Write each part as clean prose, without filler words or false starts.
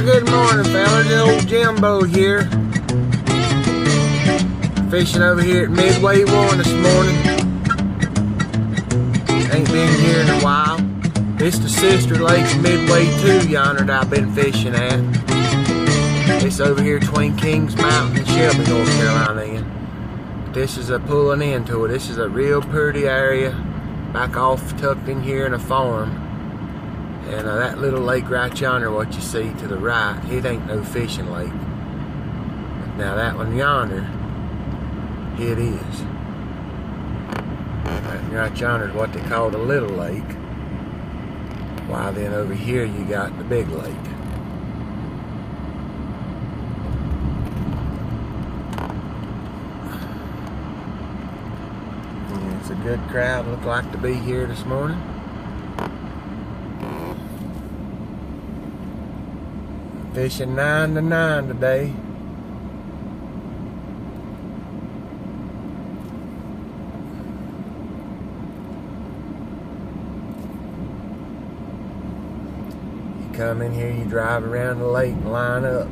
Good morning, fellas. The old Jimbo here. Fishing over here at Midway 1 this morning. Ain't been here in a while. This the sister lake of Midway 2 yonder that I've been fishing at. It's over here between Kings Mountain and Shelby, North Carolina. This is a pulling into it. This is a real pretty area. Back off, tucked in here in a farm. And that little lake right yonder, what you see to the right, it ain't no fishing lake. Now that one yonder, it is. Right yonder is what they call the little lake. While then over here you got the big lake. And it's a good crowd, look like to be here this morning. Fishing 9 to 9 today. You come in here, you drive around the lake and line up.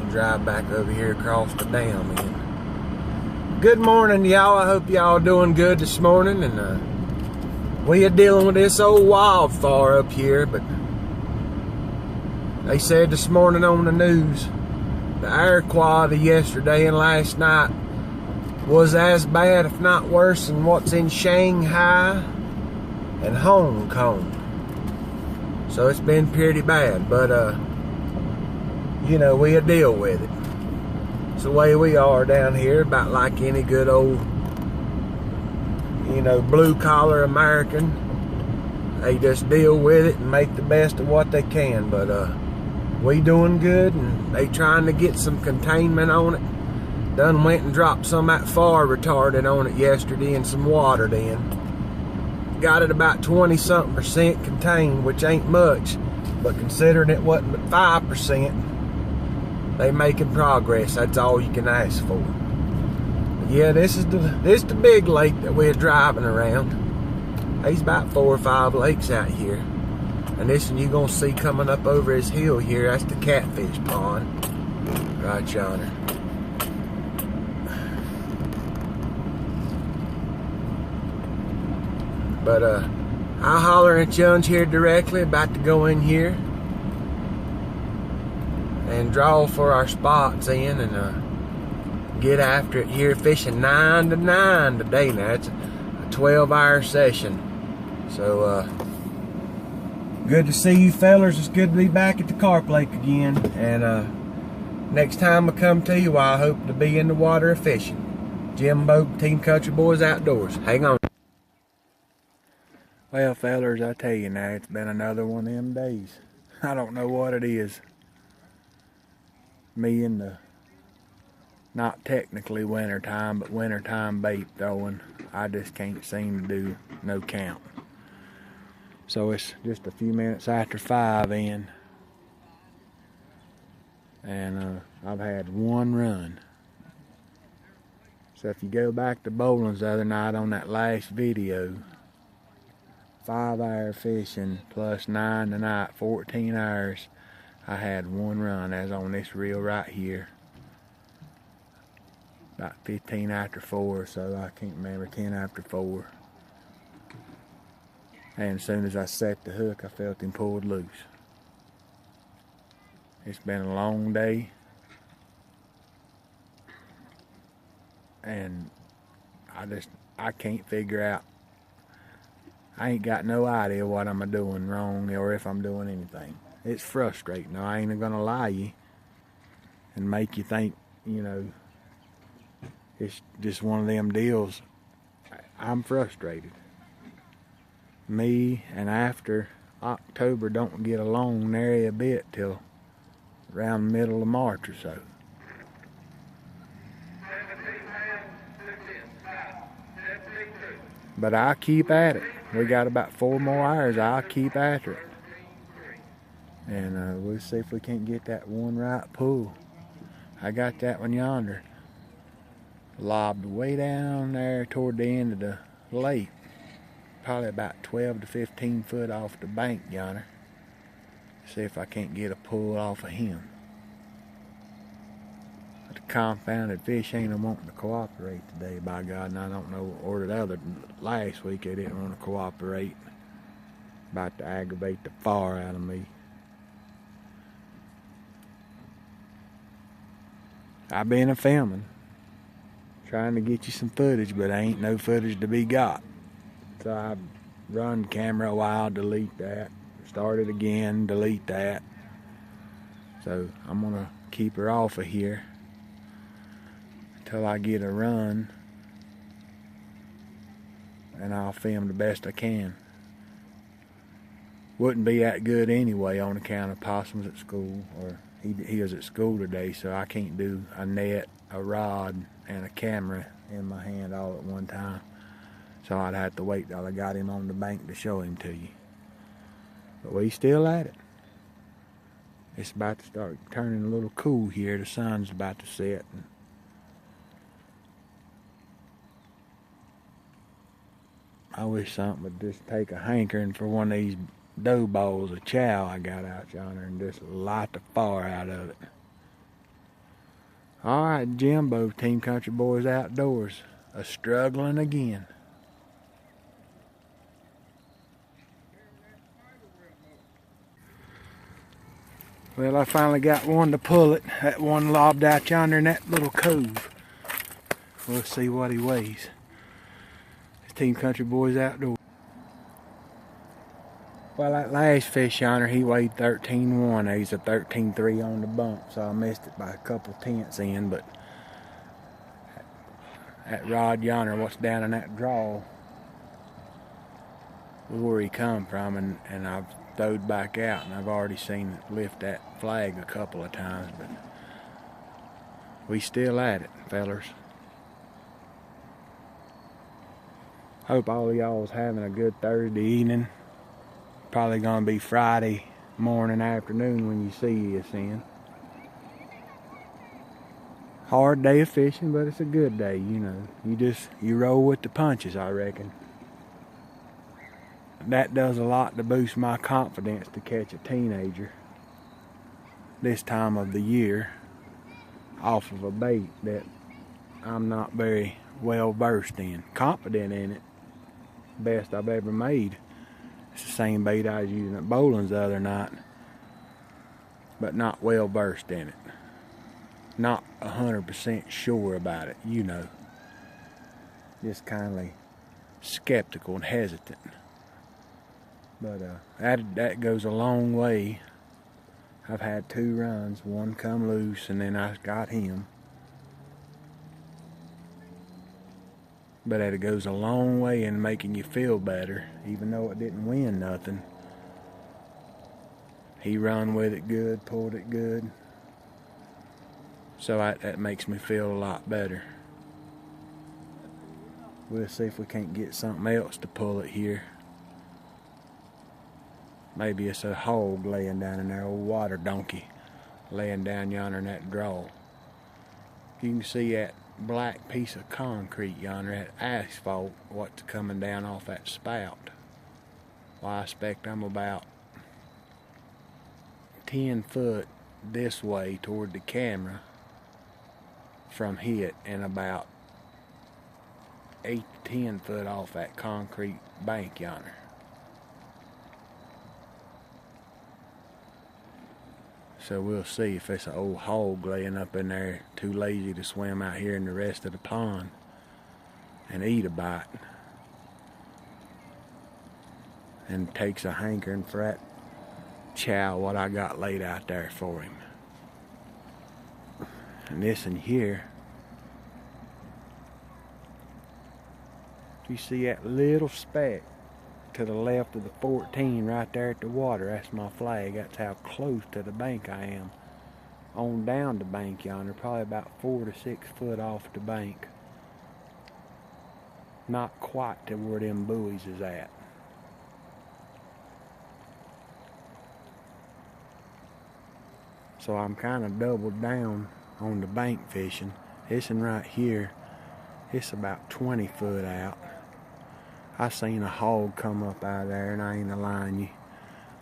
You drive back over here across the dam again. Good morning, y'all. I hope y'all doing good this morning. And we are dealing with this old wildfire up here, but they said this morning on the news, the air quality yesterday and last night was as bad, if not worse, than what's in Shanghai and Hong Kong. So it's been pretty bad, but you know, we'll deal with it. It's the way we are down here, about like any good old, you know, blue-collar American. They just deal with it and make the best of what they can, but we doing good, and they trying to get some containment on it. Done went and dropped some of that fire retardant on it yesterday and some water then. Got it about 20-something% contained, which ain't much, but considering it wasn't but 5%, they making progress. That's all you can ask for. But yeah, this is the big lake that we're driving around. There's about 4 or 5 lakes out here. And this one you're going to see coming up over his hill here, that's the catfish pond. Right yonder. But I'll holler at Jones here directly, about to go in here and draw for our spots in and get after it here, fishing 9 to 9 today. Now it's a 12-hour session. So good to see you fellers. It's good to be back at the Carp Lake again. And next time I come to you, I hope to be in the water fishing. Jimbo, Team Country Boys Outdoors. Hang on. Well, fellers, I tell you now, it's been another one of them days. I don't know what it is. Me in the, not technically wintertime, but wintertime bait throwing, I just can't seem to do no count. So it's just a few minutes after 5 in, and I've had one run. So if you go back to bowling's the other night on that last video, 5-hour fishing plus 9 tonight, 14 hours, I had one run. As on this reel right here, about 15 after 4, so I can't remember, 10 after 4. And as soon as I set the hook, I felt him pulled loose. It's been a long day. And I can't figure out. I ain't got no idea what I'm doing wrong or if I'm doing anything. It's frustrating. Now, I ain't gonna lie you and make you think, you know, it's just one of them deals. I'm frustrated. Me and after October don't get along nary a bit till around the middle of March or so. But I'll keep at it. We got about 4 more hours. I'll keep after it. And we'll see if we can't get that one right pull. I got that one yonder. Lobbed way down there toward the end of the lake. Probably about 12 to 15 foot off the bank yonder. See if I can't get a pull off of him. But the confounded fish ain't wanting to cooperate today, by God, and I don't know, or the other, last week they didn't want to cooperate. About to aggravate the far out of me. I've been a filming, trying to get you some footage, but ain't no footage to be got. So I run the camera a while, delete that, start it again, delete that. So I'm gonna keep her off of here until I get a run, and I'll film the best I can. Wouldn't be that good anyway on account of Possum's at school, or he was at school today, so I can't do a net, a rod, and a camera in my hand all at one time. So I'd have to wait till I got him on the bank to show him to you. But we still at it. It's about to start turning a little cool here. The sun's about to set. I wish something would just take a hankering for one of these dough balls of chow I got out yonder and just light the fire out of it. Alright, Jimbo, Team Country Boys Outdoors, struggling again. Well, I finally got one to pull it. That one lobbed out yonder in that little cove. We'll see what he weighs. It's Team Country Boys Outdoors. Well, that last fish yonder, he weighed 13.1. He's a 13.3 on the bump, so I missed it by a couple tenths in, but that rod yonder, what's down in that draw, was where he come from, and I've throwed back out, and I've already seen it lift that flag a couple of times, but we still at it, fellers. Hope all of y'all's having a good Thursday evening. Probably gonna be Friday morning, afternoon when you see us in. Hard day of fishing, but it's a good day, you know. You roll with the punches, I reckon. That does a lot to boost my confidence to catch a teenager this time of the year off of a bait that I'm not very well versed in. Confident in it, best I've ever made. It's the same bait I was using at Bowling's the other night, but not well versed in it. Not 100% sure about it, you know. Just kindly skeptical and hesitant. But that goes a long way. I've had 2 runs, one come loose, and then I got him. But it goes a long way in making you feel better, even though it didn't win nothing. He run with it good, pulled it good. So that makes me feel a lot better. We'll see if we can't get something else to pull it here. Maybe it's a hog laying down in there, old water donkey laying down yonder in that draw. You can see that black piece of concrete yonder, that asphalt, what's coming down off that spout. Well, I expect I'm about 10 foot this way toward the camera from hit, and about 8 to 10 foot off that concrete bank yonder. So we'll see if it's an old hog laying up in there, too lazy to swim out here in the rest of the pond and eat a bite, and takes a hankering for that chow what I got laid out there for him. And this in here, you see that little speck to the left of the 14 right there at the water? That's my flag. That's how close to the bank I am. On down the bank yonder, probably about 4 to 6 foot off the bank. Not quite to where them buoys is at. So I'm kind of doubled down on the bank fishing. This one right here, it's about 20 foot out. I seen a hog come up out of there, and I ain't lying you.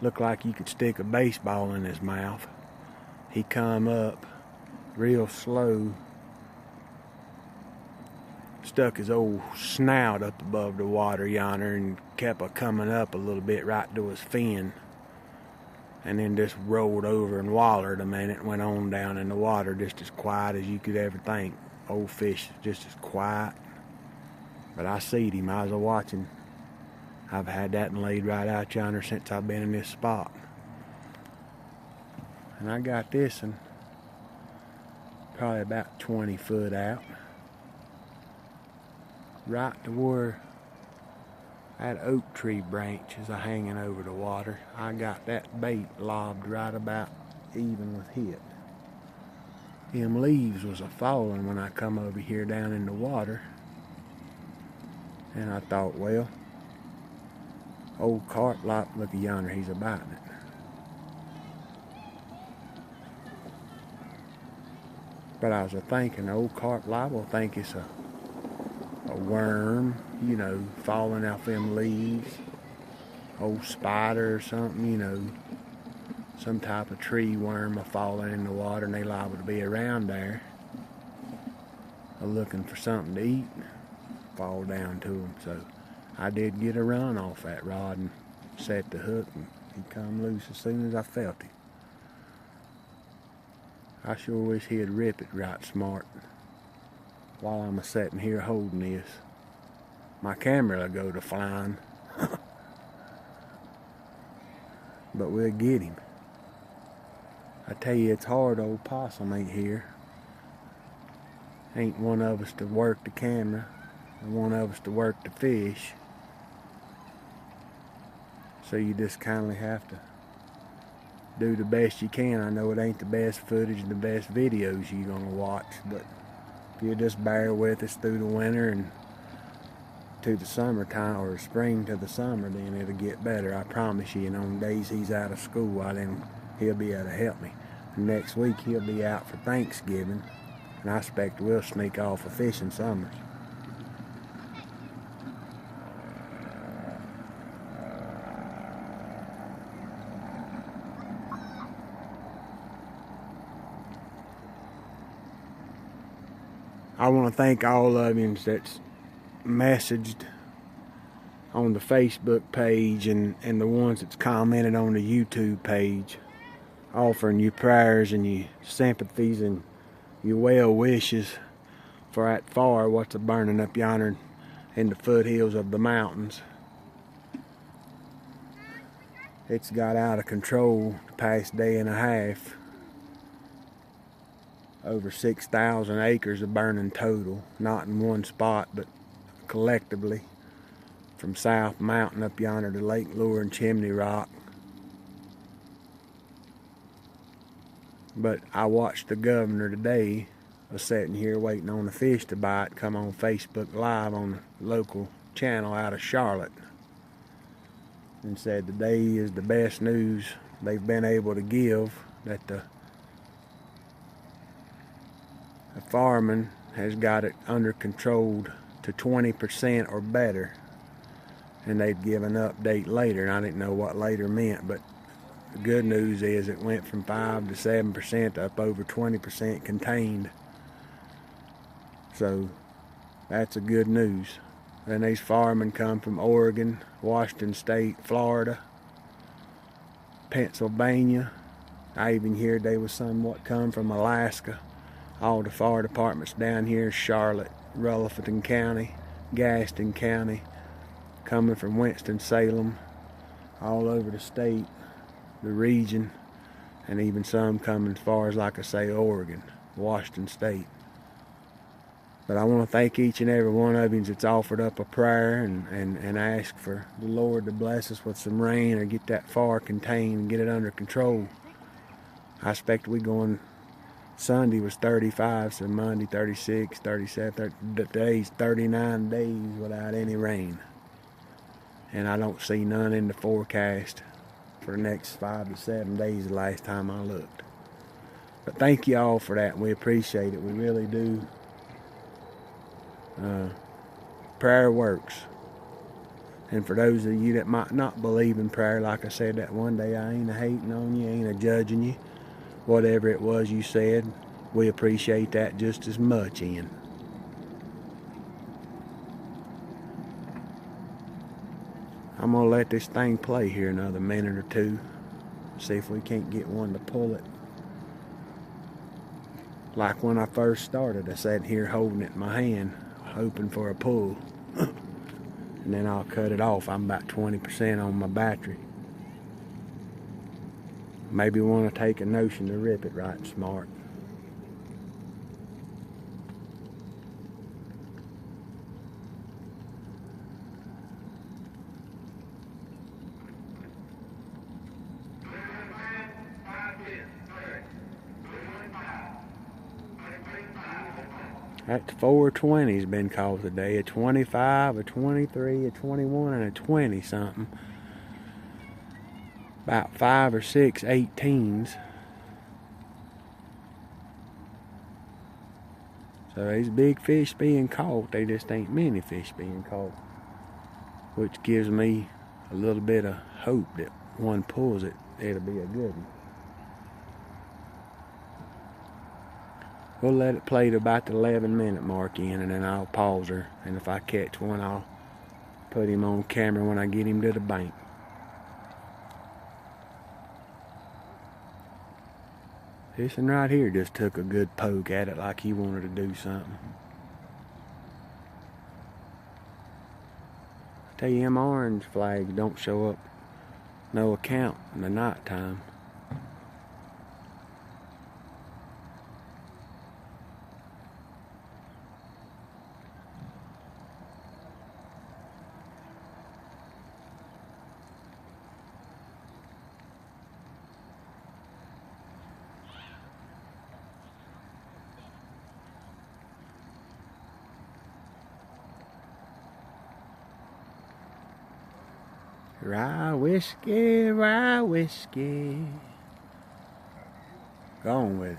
Looked like you could stick a baseball in his mouth. He come up real slow, stuck his old snout up above the water yonder and kept a coming up a little bit right to his fin, and then just rolled over and wallered a minute and went on down in the water just as quiet as you could ever think. Old fish just as quiet. But I seed him. I was watching. I've had that and laid right out yonder since I've been in this spot. And I got this one probably about 20 foot out. Right to where that oak tree branch is hanging over the water. I got that bait lobbed right about even with it. Them leaves was a-falling when I come over here down in the water. And I thought, well, old Carp, look at yonder, he's a-biting it. But I was a-thinking, old Carp liable think it's a worm, you know, falling off them leaves. Old spider or something, you know. Some type of tree worm falling in the water, and they liable to be around there looking for something to eat, fall down to them. So I did get a run off that rod and set the hook, and he come loose as soon as I felt him. I sure wish he'd rip it right smart while I'm a-sitting here holding this. My camera will go to flying. But we'll get him. I tell you, it's hard old possum ain't here. Ain't one of us to work the camera, and one of us to work the fish. So you just kindly have to do the best you can. I know it ain't the best footage and the best videos you're gonna watch, but if you just bear with us through the winter and to the summertime, or spring to the summer, then it'll get better. I promise you. And on days he's out of school, then he'll be able to help me. And next week he'll be out for Thanksgiving, and I expect we'll sneak off a fishing summers. I want to thank all of you that's messaged on the Facebook page and the ones that's commented on the YouTube page, offering you prayers and your sympathies and your well wishes for that fire what's burning up yonder in the foothills of the mountains. It's got out of control the past day and a half. Over 6,000 acres of burning total, not in one spot, but collectively, from South Mountain up yonder to Lake Lure and Chimney Rock. But I watched the governor today, was sitting here waiting on the fish to bite, come on Facebook Live on the local channel out of Charlotte, and said today is the best news they've been able to give, that the farming has got it under control to 20% or better, and they'd give an update later. And I didn't know what later meant, but the good news is it went from 5 to 7% up over 20% contained. So that's a good news. And these firemen come from Oregon, Washington State, Florida, Pennsylvania. I even heard they was somewhat come from Alaska. All the fire departments down here, Charlotte, Rutherford County, Gaston County, coming from Winston-Salem, all over the state, the region, and even some coming as far as, like I say, Oregon, Washington State. But I want to thank each and every one of you that's offered up a prayer and ask for the Lord to bless us with some rain or get that fire contained and get it under control. I expect we going. Sunday was 35, so Monday 36, 37, today's 39 days without any rain. And I don't see none in the forecast for the next 5 to 7 days the last time I looked. But thank you all for that, and we appreciate it. We really do. Prayer works. And for those of you that might not believe in prayer, like I said that one day, I ain't a-hating on you, ain't a-judging you. Whatever it was you said, we appreciate that just as much, Ian. I'm going to let this thing play here another minute or two. See if we can't get one to pull it. Like when I first started, I sat here holding it in my hand, hoping for a pull. And then I'll cut it off. I'm about 20% on my battery. Maybe want to take a notion to rip it right and smart. That's 4 20's been caught today. A 25, a 23, a 21, and a 20 something. About 5 or 6 18s. So these big fish being caught, they just ain't many fish being caught. Which gives me a little bit of hope that one pulls it, it'll be a good one. We'll let it play to about the 11-minute mark in, and then I'll pause her. And if I catch one, I'll put him on camera when I get him to the bank. This one right here just took a good poke at it like he wanted to do something. I tell you, them orange flags don't show up no account in the night time. Rye whiskey, rye whiskey. Go on with it.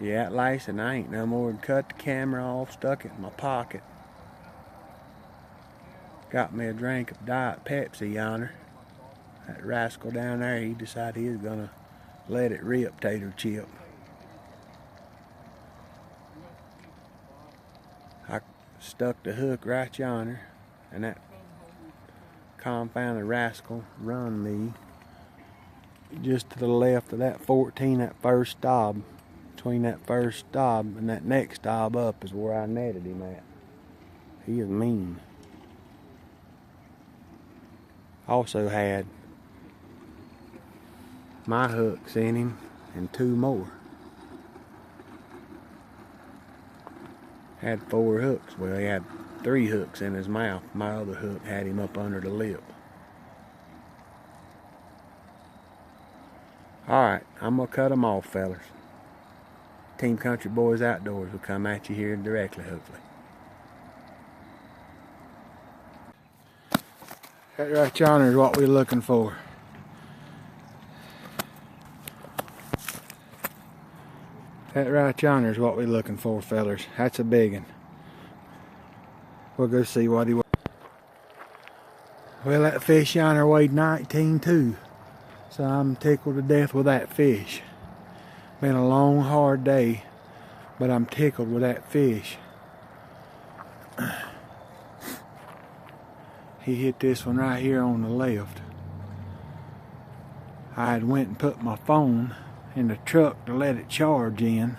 Yeah, at least and I ain't no more than cut the camera off, stuck it in my pocket. Got me a drink of Diet Pepsi yonder. That rascal down there, he decided he was gonna let it rip, tater chip. I stuck the hook right yonder, and that confounded rascal run me just to the left of that 14, that first stop. Between that first stop and that next stop up is where I netted him at. He is mean. Also had my hooks in him and 2 more. Had 4 hooks. Well, he had 3 hooks in his mouth. My other hook had him up under the lip. Alright, I'm going to cut them off, fellas. Team Country Boys Outdoors will come at you here directly, hopefully. That right yonder is what we're looking for. That right yonder is what we're looking for, fellers. That's a big one. We'll go see what he was. Well, that fish yonder weighed 19 too. So I'm tickled to death with that fish. Been a long, hard day, but I'm tickled with that fish. He hit this one right here on the left. I had went and put my phone in the truck to let it charge in.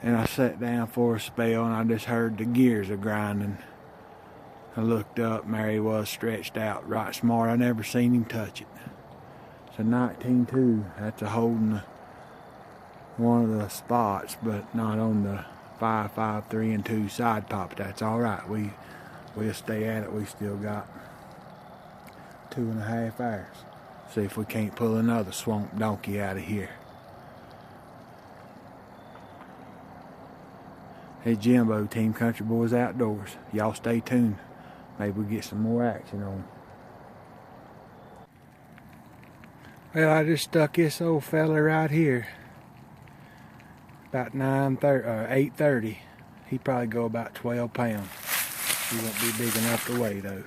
And I sat down for a spell and I just heard the gears a grinding. I looked up and there he was stretched out right smart. I never seen him touch it. It's a 19.2. That's a holding one of the spots, but not on the 5.5, 3 and 2 side pop. That's all right. We'll stay at it. We still got 2.5 hours. See if we can't pull another swamp donkey out of here. Hey Jimbo, Team Country Boys Outdoors. Y'all stay tuned. Maybe we'll get some more action on. Well, I just stuck this old fella right here. About 8:30. He probably go about 12 pounds. He won't be big enough to weigh though.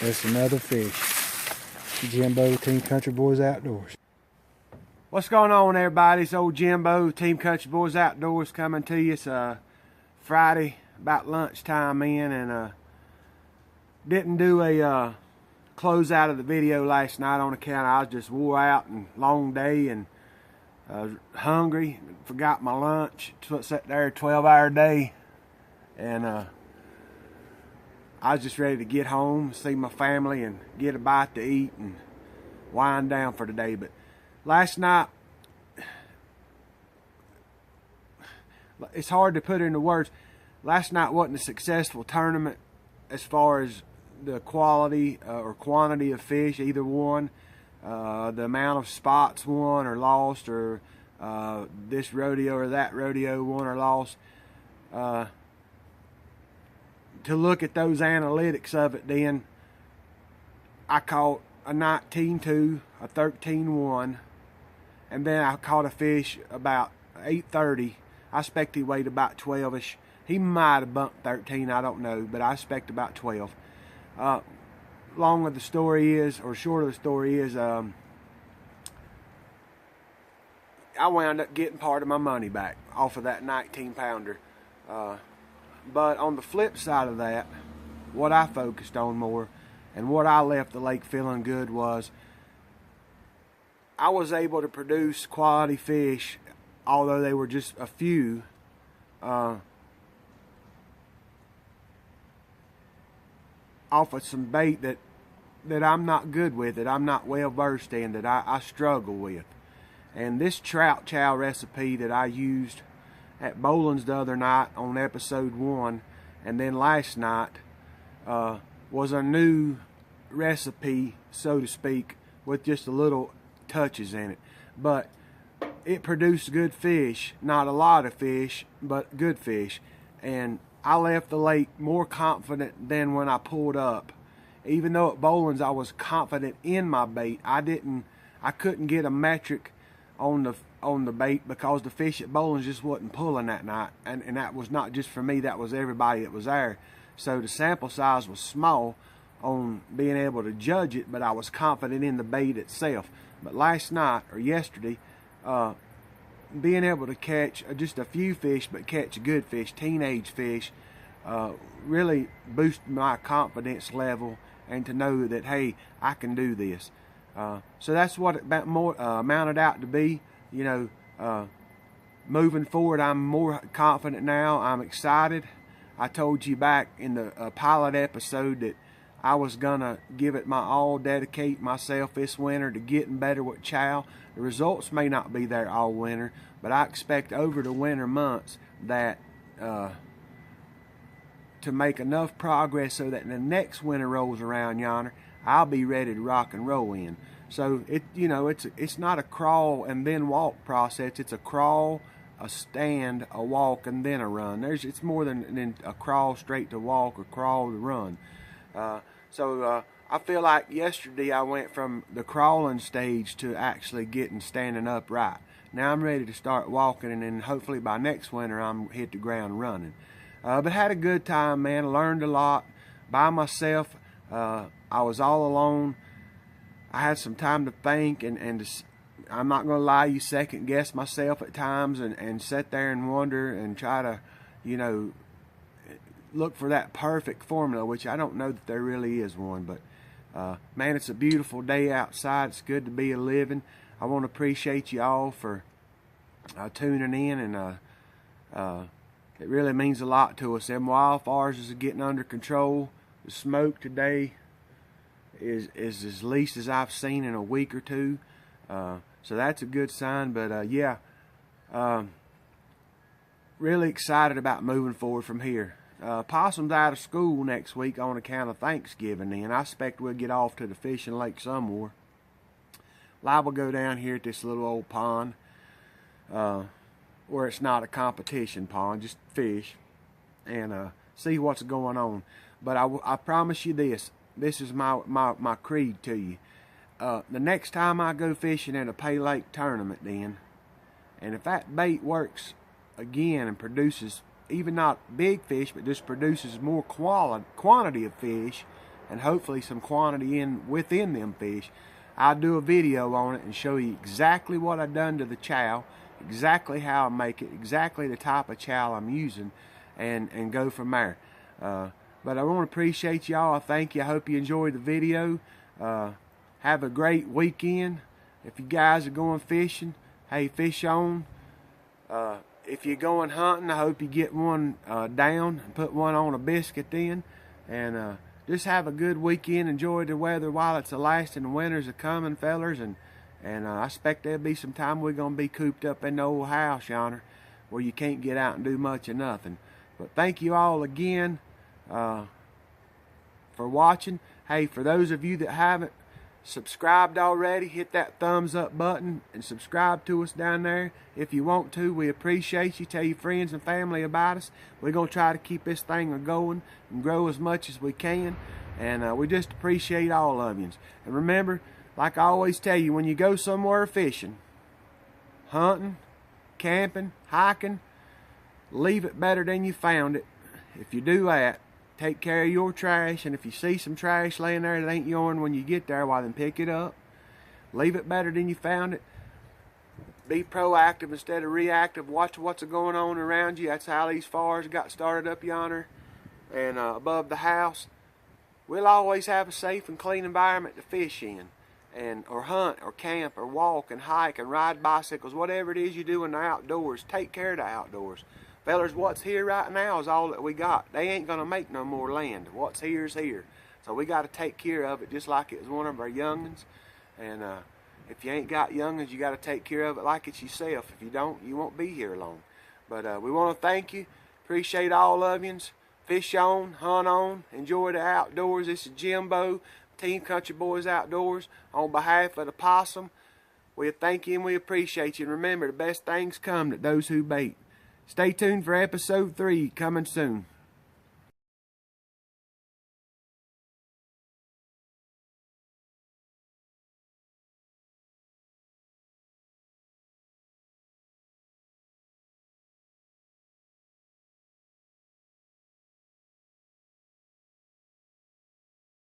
That's another fish. Jimbo, Team Country Boys Outdoors. What's going on, everybody? It's old Jimbo, Team Country Boys Outdoors, coming to you. It's Friday, about lunchtime and didn't do a close out of the video last night on account I was just wore out and long day and hungry. Forgot my lunch. Sat there a 12-hour day, and I was just ready to get home, see my family, and get a bite to eat and wind down for the day. But last night, it's hard to put into words. Last night wasn't a successful tournament as far as the quality or quantity of fish, either one. The amount of spots won or lost, or this rodeo or that rodeo won or lost. To look at those analytics of it, then I caught a 19-2, a 13-1, and then I caught a fish about 8:30. I expect he weighed about 12-ish. He might have bumped 13, I don't know, but I expect about 12. Long of the story is, or short of the story is, I wound up getting part of my money back off of that 19-pounder. But on the flip side of that, what I focused on more and what I left the lake feeling good was I was able to produce quality fish, although they were just a few. Off of some bait that I'm not good with, that I'm not well versed in, that I struggle with. And this trout chow recipe that I used at Bowlin's the other night on episode 1, and then last night, was a new recipe, so to speak, with just a little touches in it. But it produced good fish, not a lot of fish, but good fish. And I left the lake more confident than when I pulled up. Even though at Bowlin's I was confident in my bait, I couldn't get a metric on the bait because the fish at Bowlin's just wasn't pulling that night. And that was not just for me, that was everybody that was there. So the sample size was small on being able to judge it, but I was confident in the bait itself. But last night, or yesterday, being able to catch just a few fish, but catch good fish, teenage fish, really boosted my confidence level, and to know that, hey, I can do this. So that's what it amounted out to be. You know, moving forward, I'm more confident now. I'm excited. I told you back in the pilot episode that I was gonna give it my all, dedicate myself this winter to getting better with chow. The results may not be there all winter, but I expect over the winter months that to make enough progress so that when the next winter rolls around yonder, I'll be ready to rock and roll in. So it's not a crawl and then walk process. It's a crawl, a stand, a walk, and then a run. It's more than a crawl straight to walk or crawl to run. So I feel like yesterday I went from the crawling stage to actually standing upright. Now I'm ready to start walking, and then hopefully by next winter I'm hit the ground running. But had a good time, man. Learned a lot by myself. I was all alone. I had some time to think, and I'm not going to lie, you second guess myself at times and sit there and wonder and try to, look for that perfect formula, which I don't know that there really is one. But man, it's a beautiful day outside. It's good to be a living. I want to appreciate you all for tuning in, and it really means a lot to us. Them wildfires is getting under control. The smoke today is as least as I've seen in a week or two. So that's a good sign. But yeah, really excited about moving forward from here. Possum's out of school next week on account of Thanksgiving, and I expect we'll get off to the fishing lake somewhere. Liable go down here at this little old pond. where it's not a competition pond, just fish, and see what's going on. But I promise you this is my creed to you. The next time I go fishing at a Pay Lake tournament then, and if that bait works again and produces even not big fish, but just produces more quantity of fish, and hopefully some quantity within them fish, I'll do a video on it and show you exactly what I've done to the chow, exactly how I make it, exactly the type of chow I'm using, and go from there. But I want to appreciate y'all. I thank you. I hope you enjoyed the video. Have a great weekend. If you guys are going fishing, hey, fish on. If you're going hunting, I hope you get one down and put one on a biscuit then. And just have a good weekend. Enjoy the weather while it's lasting. The winters are coming, fellers. And I expect there'll be some time we're going to be cooped up in the old house yonder where you can't get out and do much of nothing. But thank you all again for watching. Hey, for those of you that haven't subscribed already, hit that thumbs up button and subscribe to us down there if you want to. We appreciate you. Tell your friends and family about us. We're going to try to keep this thing going and grow as much as we can, and we just appreciate all of you. And remember, like I always tell you, when you go somewhere fishing, hunting, camping, hiking, leave it better than you found it. If you do that, take care of your trash, and if you see some trash laying there that ain't yourn when you get there, well, then pick it up. Leave it better than you found it. Be proactive instead of reactive. Watch what's going on around you. That's how these fires got started up yonder and above the house. We'll always have a safe and clean environment to fish in, or hunt, or camp, or walk, and hike, and ride bicycles. Whatever it is you do in the outdoors, take care of the outdoors. Fellers, what's here right now is all that we got. They ain't going to make no more land. What's here is here. So we got to take care of it just like it was one of our young'uns. And if you ain't got young'uns, you got to take care of it like it's yourself. If you don't, you won't be here long. But we want to thank you. Appreciate all of yous. Fish on, hunt on, enjoy the outdoors. This is Jimbo, Team Country Boys Outdoors. On behalf of the possum, we thank you and we appreciate you. And remember, the best things come to those who bait. Stay tuned for episode 3 coming soon.